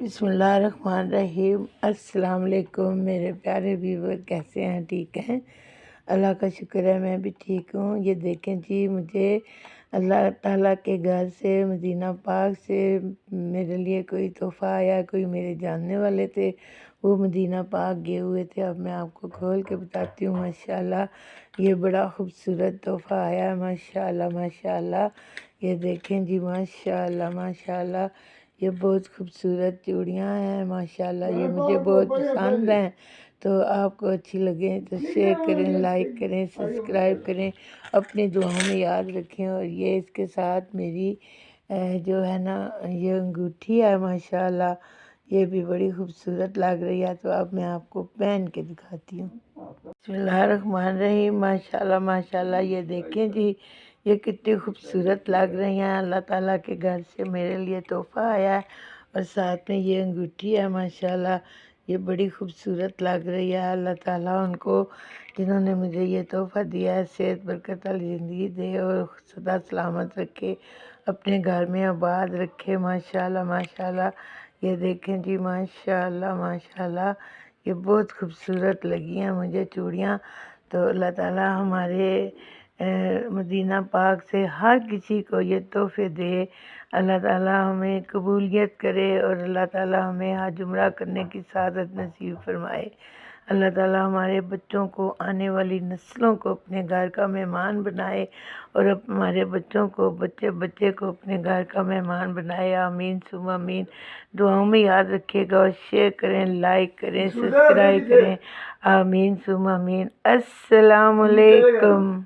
बिस्मिल्लाहिर्रहमानिर्रहीम। अस्सलाम वालेकुम मेरे प्यारे व्यूवर, कैसे हैं? ठीक हैं? अल्लाह का शुक्र है, मैं भी ठीक हूँ। ये देखें जी, मुझे अल्लाह ताला के घर से, मदीना पाक से मेरे लिए कोई तोहफ़ा आया। कोई मेरे जानने वाले थे, वो मदीना पाक गए हुए थे। अब मैं आपको खोल के बताती हूँ। माशाल्लाह ये बड़ा ख़ूबसूरत तोहफ़ा आया है। माशाल्लाह माशाल्लाह, ये देखें जी, माशाल्लाह माशाल्लाह, ये बहुत खूबसूरत चूड़ियाँ हैं। माशाल्लाह ये मुझे बहुत पसंद हैं। तो आपको अच्छी लगे तो शेयर करें, लाइक करें, सब्सक्राइब करें, अपनी दुआओं में याद रखें। और ये इसके साथ मेरी जो है ना, ये अंगूठी है। माशाल्लाह ये भी बड़ी खूबसूरत लग रही है। तो अब मैं आपको पहन के दिखाती हूँ। बिस्मिल्लाहिर्रहमानिर्रहीम। माशाल्लाह माशाल्लाह, ये देखें जी, ये कितनी खूबसूरत लग रही हैं। अल्लाह ताला के घर से मेरे लिए तोहफ़ा आया है और साथ में ये अंगूठी है। माशाल्लाह ये बड़ी खूबसूरत लग रही है। अल्लाह ताला उनको, जिन्होंने मुझे ये तोहफ़ा दिया है, सेहत बरकत वाली ज़िंदगी दे और सदा सलामत रखे, अपने घर में आबाद रखे। माशाल्लाह माशाल्लाह, ये देखें जी, माशाल्लाह माशाल्लाह, ये बहुत खूबसूरत लगी हैं मुझे चूड़ियाँ। तो अल्लाह ताला हमारे मदीना पाक से हर किसी को ये तोहफ़े दे। अल्लाह ताला हमें कबूलियत करे और अल्लाह ताला हमें हज उम्रा करने की सआदत नसीब फरमाए। अल्लाह ताला हमारे बच्चों को, आने वाली नस्लों को अपने घर का मेहमान बनाए और हमारे बच्चों को, बच्चे बच्चे को अपने घर का मेहमान बनाए। आमीन सुम्मा आमीन। दुआओं में याद रखिएगा और शेयर करें, लाइक करें, सब्सक्राइब करें। आमीन सुम्मा आमीन। अस्सलाम वालेकुम।